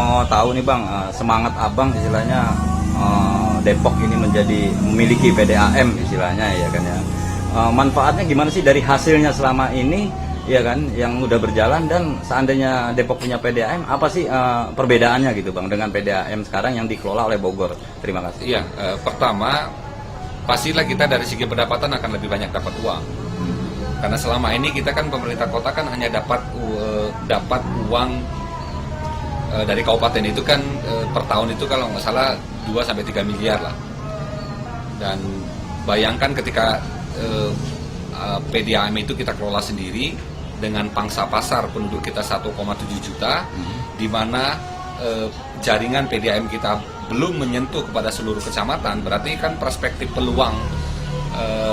Mau tahu nih Bang, semangat Abang istilahnya Depok ini memiliki PDAM istilahnya ya kan ya. Manfaatnya gimana sih dari hasilnya selama ini ya kan yang udah berjalan, dan seandainya Depok punya PDAM, apa sih perbedaannya gitu Bang dengan PDAM sekarang yang dikelola oleh Bogor? Terima kasih. Iya, pertama pastilah kita dari segi pendapatan akan lebih banyak dapat uang. Karena selama ini kita kan pemerintah kota kan hanya dapat uang dari kabupaten itu kan per tahun itu kalau nggak salah 2-3 miliar lah. Dan bayangkan ketika PDAM itu kita kelola sendiri dengan pangsa pasar penduduk kita 1,7 juta, di mana jaringan PDAM kita belum menyentuh kepada seluruh kecamatan, berarti kan perspektif peluang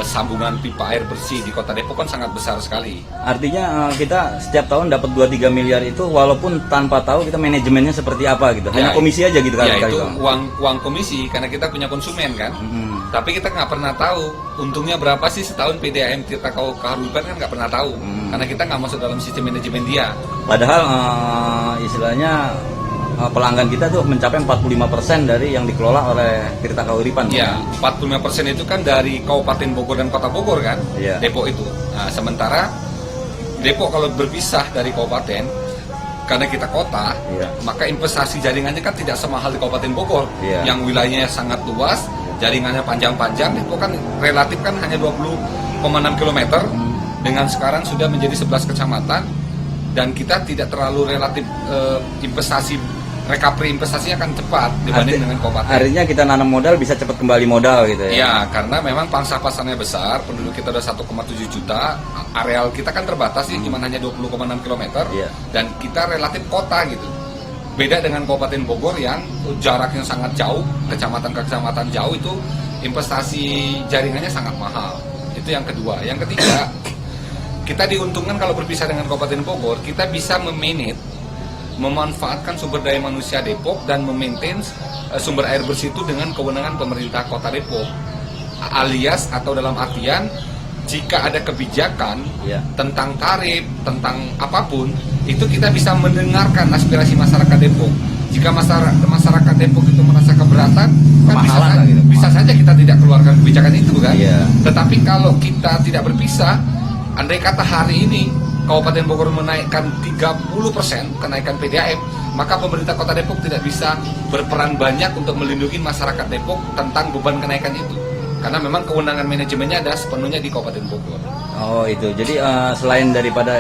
sambungan pipa air bersih di Kota Depok kan sangat besar sekali. Artinya kita setiap tahun dapat 2-3 miliar itu walaupun tanpa tahu kita manajemennya seperti apa gitu. Hanya komisi aja gitu kan. Ya itu uang komisi karena kita punya konsumen kan. Tapi kita nggak pernah tahu untungnya berapa sih setahun PDAM kita keharupan kan nggak pernah tahu. Karena kita nggak masuk dalam sistem manajemen dia. Padahal istilahnya pelanggan kita tuh mencapai 45% dari yang dikelola oleh Tirta Kahuripan. Iya, 45% itu kan dari Kabupaten Bogor dan Kota Bogor kan, Depok itu. Nah, sementara Depok kalau berpisah dari kabupaten, karena kita kota, maka investasi jaringannya kan tidak semahal di Kabupaten Bogor, yang wilayahnya sangat luas, jaringannya panjang-panjang. Depok kan relatif kan hanya 20,6 km, dengan sekarang sudah menjadi 11 kecamatan, dan kita tidak terlalu relatif recovery investasinya akan cepat dibanding dengan kabupaten. Artinya kita nanam modal bisa cepat kembali modal gitu ya? Iya, karena memang pangsa pasarnya besar, penduduk kita udah 1,7 juta, areal kita kan terbatas sih, cuma hanya 20,6 km, dan kita relatif kota gitu. Beda dengan Kabupaten Bogor yang jaraknya sangat jauh, kecamatan ke kecamatan jauh, itu investasi jaringannya sangat mahal. Itu yang kedua. Yang ketiga, kita diuntungkan kalau berpisah dengan Kabupaten Bogor, kita bisa memanfaatkan sumber daya manusia Depok dan memaintain sumber air bersih itu dengan kewenangan pemerintah Kota Depok, alias atau dalam artian jika ada kebijakan tentang tarif, tentang apapun, itu kita bisa mendengarkan aspirasi masyarakat Depok. Jika masyarakat Depok itu merasa keberatan, kan bisa saja kita tidak keluarkan kebijakan itu kan. Tetapi kalau kita tidak berpisah, andai kata hari ini Kabupaten Bogor menaikkan 30% kenaikan PDAM, maka pemerintah Kota Depok tidak bisa berperan banyak untuk melindungi masyarakat Depok tentang beban kenaikan itu. Karena memang kewenangan manajemennya ada sepenuhnya di Kabupaten Bogor. Oh itu, jadi selain daripada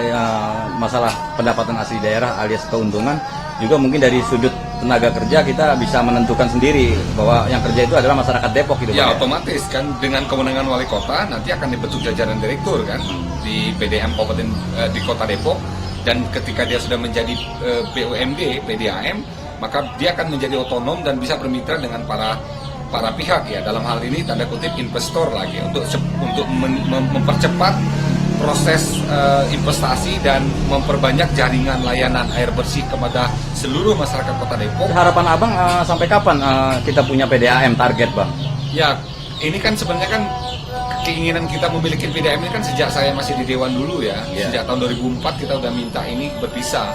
masalah pendapatan asli daerah alias keuntungan, juga mungkin dari sudut tenaga kerja kita bisa menentukan sendiri bahwa yang kerja itu adalah masyarakat Depok gitu. Ya otomatis kan dengan kewenangan wali kota nanti akan dibentuk jajaran direktur kan di PDAM Kabupaten di Kota Depok, dan ketika dia sudah menjadi BUMD PDAM, maka dia akan menjadi otonom dan bisa bermitra dengan para pihak ya, dalam hal ini tanda kutip investor lagi untuk mempercepat proses investasi dan memperbanyak jaringan layanan air bersih kepada seluruh masyarakat Kota Depok. Harapan Abang sampai kapan kita punya PDAM target Bang? Ya ini kan sebenarnya kan keinginan kita memiliki PDAM ini kan sejak saya masih di Dewan dulu ya. Sejak tahun 2004 kita udah minta ini berpisah.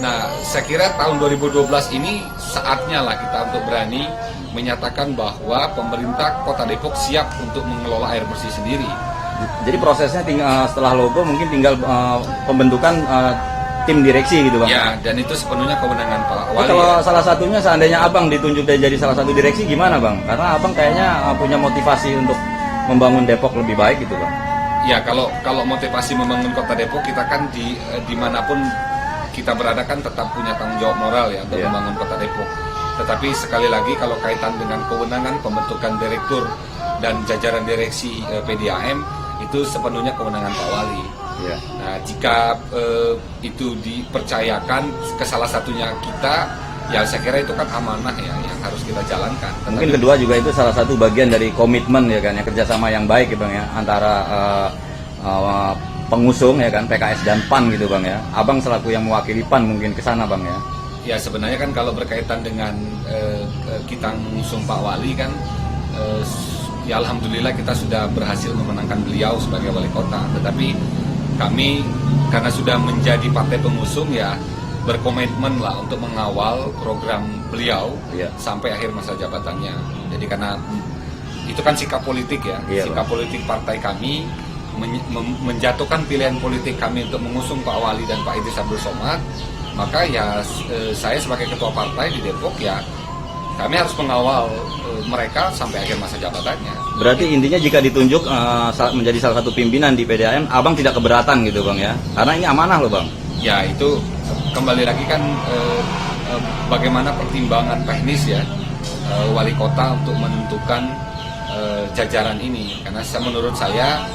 Nah saya kira tahun 2012 ini saatnya lah kita untuk berani menyatakan bahwa pemerintah Kota Depok siap untuk mengelola air bersih sendiri. Jadi prosesnya setelah logo mungkin tinggal pembentukan tim direksi gitu Bang? Ya, dan itu sepenuhnya kewenangan Pak Wali. Kalau salah satunya seandainya Abang ditunjuk jadi salah satu direksi gimana Bang? Karena Abang kayaknya punya motivasi untuk membangun Depok lebih baik gitu Bang. Ya, kalau motivasi membangun Kota Depok, kita kan dimanapun kita berada kan tetap punya tanggung jawab moral ya untuk membangun Kota Depok. Tetapi sekali lagi kalau kaitan dengan kewenangan pembentukan direktur dan jajaran direksi PDAM, itu sepenuhnya kewenangan Pak Wali. Nah, jika itu dipercayakan ke salah satunya kita, ya saya kira itu kan amanah ya yang harus kita jalankan. Mungkin kedua juga itu salah satu bagian dari komitmen ya kan, ya kerjasama yang baik ya Bang ya antara pengusung ya kan PKS dan PAN gitu Bang ya. Abang selaku yang mewakili PAN mungkin ke sana Bang ya. Ya sebenarnya kan kalau berkaitan dengan kita mengusung Pak Wali kan, ya alhamdulillah kita sudah berhasil memenangkan beliau sebagai wali kota. Tetapi kami karena sudah menjadi partai pengusung ya berkomitmen lah untuk mengawal program beliau sampai akhir masa jabatannya. Jadi karena itu kan sikap politik ya, sikap politik partai kami menjatuhkan pilihan politik kami untuk mengusung Pak Wali dan Pak Idris Abdul Somad, maka ya saya sebagai ketua partai di Depok ya kami harus mengawal mereka sampai akhir masa jabatannya. Berarti intinya jika ditunjuk menjadi salah satu pimpinan di PDAM, abang tidak keberatan gitu bang ya? Karena ini amanah loh bang. Ya itu kembali lagi kan bagaimana pertimbangan teknis ya wali kota untuk menentukan jajaran ini. Karena menurut saya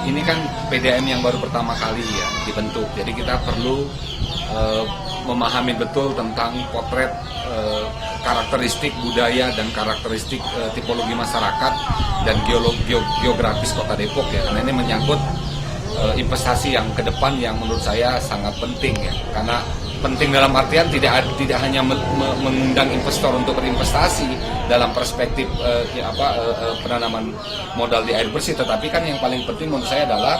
ini kan PDAM yang baru pertama kali ya dibentuk, jadi kita perlu memahami betul tentang potret karakteristik budaya dan karakteristik tipologi masyarakat dan geografis kota Depok ya, karena ini menyangkut investasi yang ke depan yang menurut saya sangat penting ya, karena penting dalam artian tidak hanya mengundang investor untuk berinvestasi dalam perspektif penanaman modal di air bersih, tetapi kan yang paling penting menurut saya adalah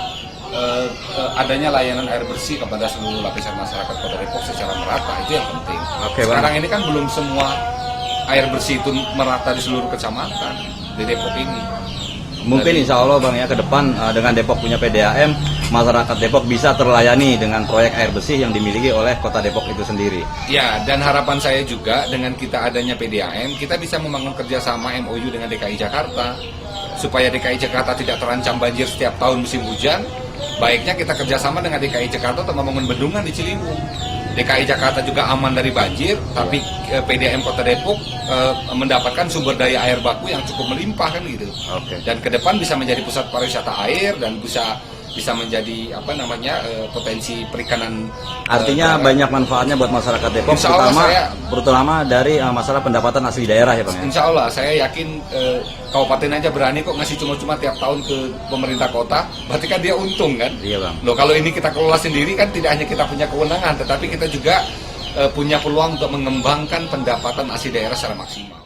adanya layanan air bersih kepada seluruh lapisan masyarakat Kota Depok secara merata, itu yang penting. Sekarang ini kan belum semua air bersih itu merata di seluruh kecamatan di Depok ini. Mungkin insya Allah bang ya ke depan dengan Depok punya PDAM, masyarakat Depok bisa terlayani dengan proyek air bersih yang dimiliki oleh Kota Depok itu sendiri. Ya, dan harapan saya juga dengan kita adanya PDAM, kita bisa membangun kerjasama MOU dengan DKI Jakarta supaya DKI Jakarta tidak terancam banjir setiap tahun musim hujan. Baiknya kita kerjasama dengan DKI Jakarta untuk membangun bendungan di Ciliwung. DKI Jakarta juga aman dari banjir, tapi PDAM Kota Depok mendapatkan sumber daya air baku yang cukup melimpah kan gitu. Dan ke depan bisa menjadi pusat pariwisata air dan bisa menjadi potensi perikanan. Artinya banyak manfaatnya buat masyarakat Depok, terutama dari masalah pendapatan asli daerah ya bang. Insya Allah saya yakin kabupaten aja berani kok ngasih cuma-cuma tiap tahun ke pemerintah kota, berarti kan dia untung kan. Iya bang. Loh kalau ini kita kelola sendiri kan tidak hanya kita punya kewenangan, tetapi kita juga punya peluang untuk mengembangkan pendapatan asli daerah secara maksimal.